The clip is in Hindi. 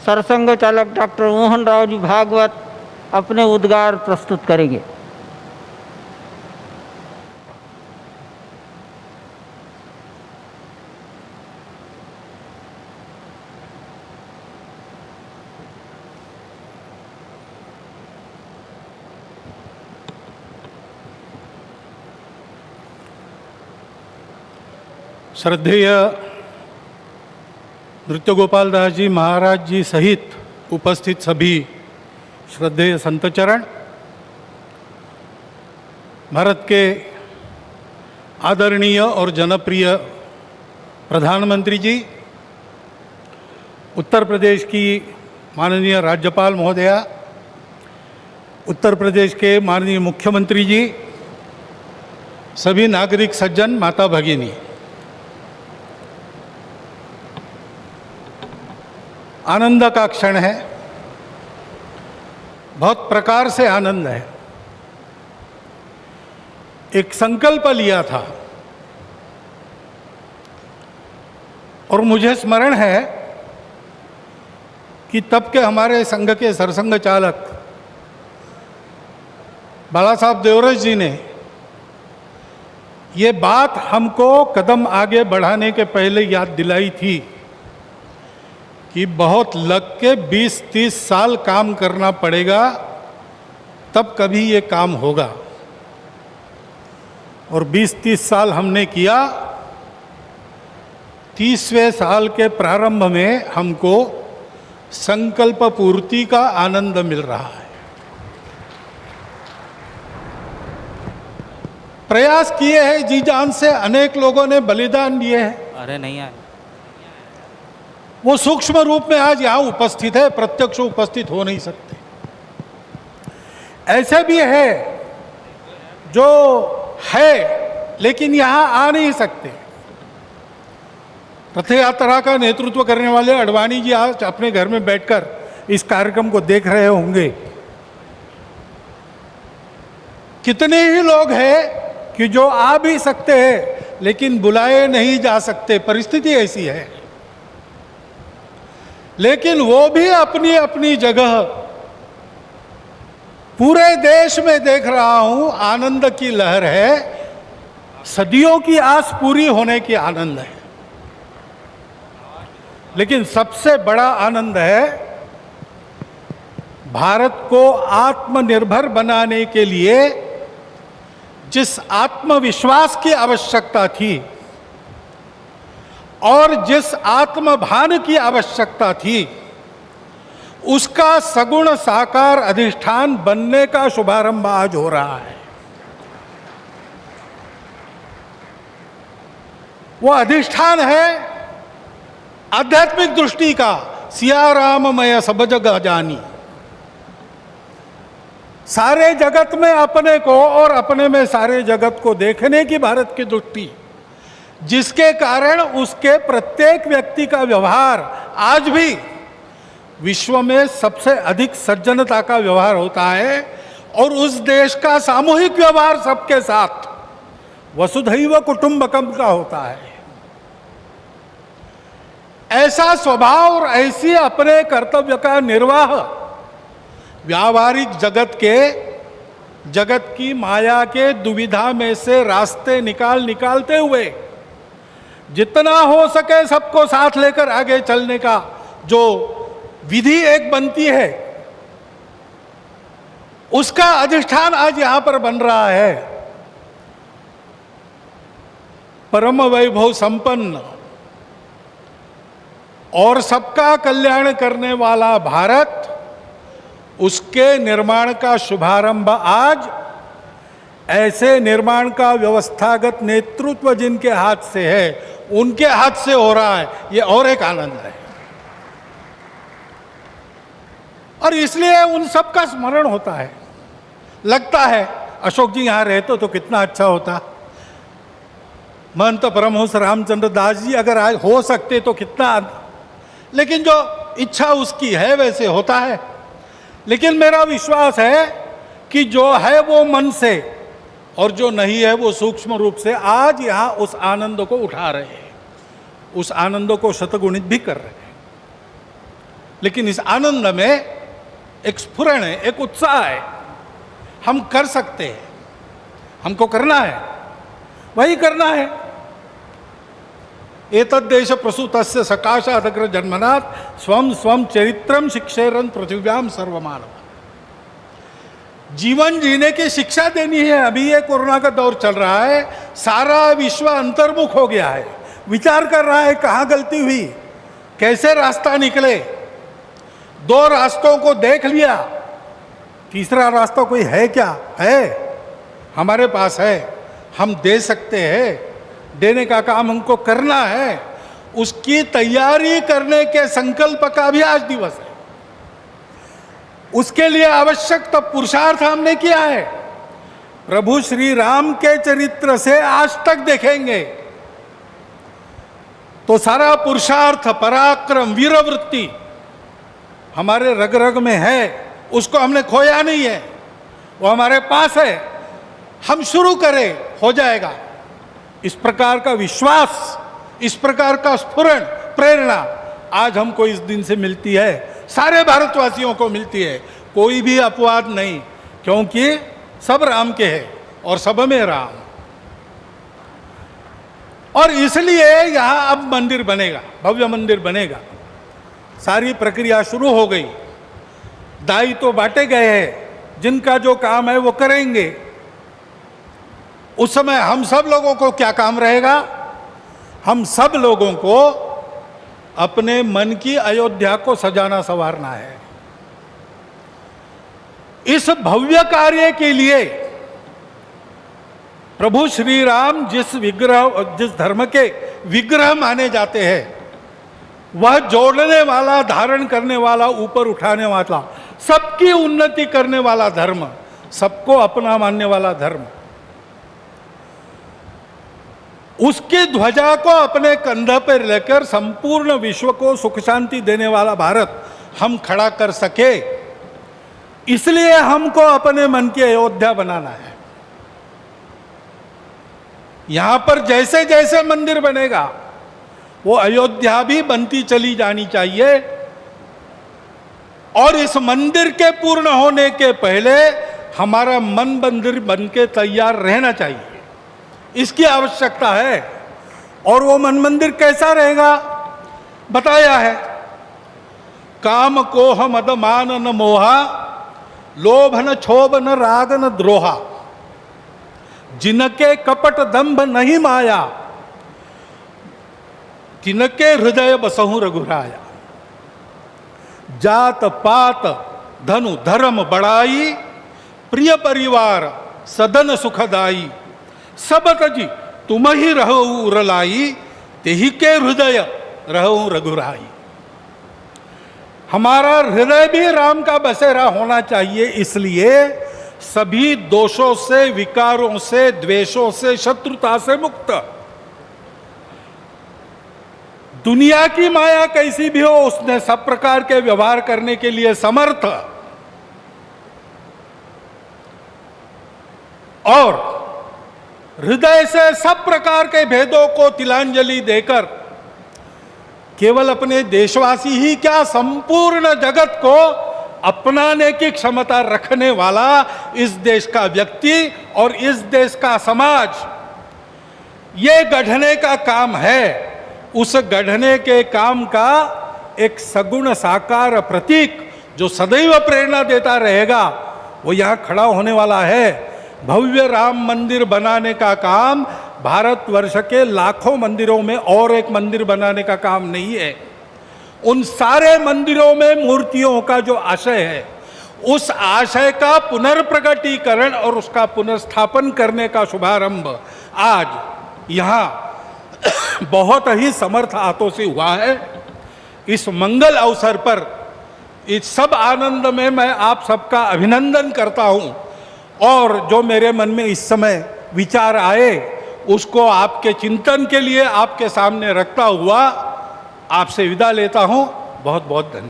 सरसंघ चालक डॉक्टर मोहन राव जी भागवत अपने उद्गार प्रस्तुत करेंगे। श्रद्धेय नृत्य गोपाल दास जी महाराज जी सहित उपस्थित सभी श्रद्धेय संतचरण, भारत के आदरणीय और जनप्रिय प्रधानमंत्री जी, उत्तर प्रदेश की माननीय राज्यपाल महोदया, उत्तर प्रदेश के माननीय मुख्यमंत्री जी, सभी नागरिक सज्जन, माता भगिनी, आनंद का क्षण है। बहुत प्रकार से आनंद है। एक संकल्प लिया था और मुझे स्मरण है कि तब के हमारे संघ के सरसंघ चालक बाला साहब देवरस जी ने ये बात हमको कदम आगे बढ़ाने के पहले याद दिलाई थी कि बहुत लग के 20-30 साल काम करना पड़ेगा, तब कभी ये काम होगा। और 20-30 साल हमने किया। 30वें साल के प्रारंभ में हमको संकल्प पूर्ति का आनंद मिल रहा है। प्रयास किए हैं जी जान से, अनेक लोगों ने बलिदान दिए हैं। अरे नहीं आए, वो सूक्ष्म रूप में आज यहाँ उपस्थित है, प्रत्यक्ष उपस्थित हो नहीं सकते। ऐसे भी है जो है लेकिन यहाँ आ नहीं सकते। रथ यात्रा का नेतृत्व करने वाले अडवाणी जी आज अपने घर में बैठकर इस कार्यक्रम को देख रहे होंगे। कितने ही लोग हैं कि जो आ भी सकते हैं लेकिन बुलाए नहीं जा सकते, परिस्थिति ऐसी है। लेकिन वो भी अपनी अपनी जगह, पूरे देश में देख रहा हूं आनंद की लहर है। सदियों की आस पूरी होने की आनंद है। लेकिन सबसे बड़ा आनंद है भारत को आत्मनिर्भर बनाने के लिए जिस आत्मविश्वास की आवश्यकता थी और जिस आत्मभान की आवश्यकता थी, उसका सगुण साकार अधिष्ठान बनने का शुभारंभ आज हो रहा है। वो अधिष्ठान है आध्यात्मिक दृष्टि का, सिया राममय सब जग जानी। सारे जगत में अपने को और अपने में सारे जगत को देखने की भारत की दृष्टि, जिसके कारण उसके प्रत्येक व्यक्ति का व्यवहार आज भी विश्व में सबसे अधिक सज्जनता का व्यवहार होता है और उस देश का सामूहिक व्यवहार सबके साथ वसुधैव कुटुंबकम का होता है। ऐसा स्वभाव और ऐसी अपने कर्तव्य का निर्वाह व्यावहारिक जगत की माया के दुविधा में से रास्ते निकालते हुए जितना हो सके सबको साथ लेकर आगे चलने का जो विधि एक बनती है, उसका अधिष्ठान आज यहां पर बन रहा है। परम वैभव संपन्न और सबका कल्याण करने वाला भारत, उसके निर्माण का शुभारंभ आज ऐसे निर्माण का व्यवस्थागत नेतृत्व जिनके हाथ से है, उनके हाथ से हो रहा है। ये और एक आनंद है। और इसलिए उन सब का स्मरण होता है। लगता है अशोक जी यहां रहते तो कितना अच्छा होता, महंत परमहंस रामचंद्र दास जी अगर आज हो सकते तो कितना। लेकिन जो इच्छा उसकी है वैसे होता है। लेकिन मेरा विश्वास है कि जो है वो मन से और जो नहीं है वो सूक्ष्म रूप से आज यहाँ उस आनंद को उठा रहे हैं, उस आनंद को शतगुणित भी कर रहे हैं। लेकिन इस आनंद में एक स्फुरण है, एक उत्साह है। हम कर सकते हैं, हमको करना है, वही करना है। एतद्देश प्रसूतस्य सकाशादग्र जन्मनात् स्वम स्वम चरित्रम शिक्षेरन पृथिव्याम सर्वमानव। जीवन जीने की शिक्षा देनी है। अभी ये कोरोना का दौर चल रहा है, सारा विश्व अंतर्मुख हो गया है, विचार कर रहा है कहाँ गलती हुई, कैसे रास्ता निकले। दो रास्तों को देख लिया, तीसरा रास्ता कोई है क्या? है, हमारे पास है, हम दे सकते हैं, देने का काम हमको करना है। उसकी तैयारी करने के संकल्प का भी आज दिवस है। उसके लिए आवश्यक तो पुरुषार्थ हमने किया है। प्रभु श्री राम के चरित्र से आज तक देखेंगे तो सारा पुरुषार्थ, पराक्रम, वीरवृत्ति हमारे रग रग में है। उसको हमने खोया नहीं है, वो हमारे पास है। हम शुरू करें, हो जाएगा। इस प्रकार का विश्वास, इस प्रकार का स्फुरण, प्रेरणा आज हमको इस दिन से मिलती है, सारे भारतवासियों को मिलती है। कोई भी अपवाद नहीं, क्योंकि सब राम के हैं और सब में राम। और इसलिए यहां अब मंदिर बनेगा, भव्य मंदिर बनेगा। सारी प्रक्रिया शुरू हो गई, दायित्व तो बांटे गए हैं, जिनका जो काम है वो करेंगे। उस समय हम सब लोगों को क्या काम रहेगा? हम सब लोगों को अपने मन की अयोध्या को सजाना संवारना है। इस भव्य कार्य के लिए प्रभु श्री राम जिस धर्म के विग्रह माने जाते हैं, वह जोड़ने वाला, धारण करने वाला, ऊपर उठाने वाला, सबकी उन्नति करने वाला धर्म, सबको अपना मानने वाला धर्म, उसकी ध्वजा को अपने कंध पर लेकर संपूर्ण विश्व को सुख शांति देने वाला भारत हम खड़ा कर सके, इसलिए हमको अपने मन की अयोध्या बनाना है। यहां पर जैसे जैसे मंदिर बनेगा वो अयोध्या भी बनती चली जानी चाहिए। और इस मंदिर के पूर्ण होने के पहले हमारा मन मंदिर बन के तैयार रहना चाहिए, इसकी आवश्यकता है। और वो मन मंदिर कैसा रहेगा बताया है। काम कोह मद मान न मोहा, लोभ न क्षोभ न राग न द्रोहा, जिनके कपट दंभ नहीं माया, तिनके हृदय बसहु रघुराया। जात पात धनु धर्म बढ़ाई, प्रिय परिवार सदन सुखदाई, सब तजी तुम ही रहो उरलाई, तेहि के हृदय रहो रघुराई। हमारा हृदय भी राम का बसेरा होना चाहिए। इसलिए सभी दोषों से, विकारों से, द्वेषों से, शत्रुता से मुक्त। दुनिया की माया कैसी भी हो, उसने सब प्रकार के व्यवहार करने के लिए समर्थ। और हृदय से सब प्रकार के भेदों को तिलांजलि देकर केवल अपने देशवासी ही क्या, संपूर्ण जगत को अपनाने की क्षमता रखने वाला इस देश का व्यक्ति और इस देश का समाज, ये गढ़ने का काम है। उस गढ़ने के काम का एक सगुण साकार प्रतीक जो सदैव प्रेरणा देता रहेगा, वो यहाँ खड़ा होने वाला है। भव्य राम मंदिर बनाने का काम भारतवर्ष के लाखों मंदिरों में और एक मंदिर बनाने का काम नहीं है। उन सारे मंदिरों में मूर्तियों का जो आशय है, उस आशय का पुनर्प्रगटीकरण और उसका पुनर्स्थापन करने का शुभारंभ आज यहाँ बहुत ही समर्थ हाथों से हुआ है। इस मंगल अवसर पर इस सब आनंद में मैं आप सबका अभिनंदन करता हूँ। और जो मेरे मन में इस समय विचार आए उसको आपके चिंतन के लिए आपके सामने रखता हुआ आपसे विदा लेता हूँ। बहुत बहुत धन्यवाद।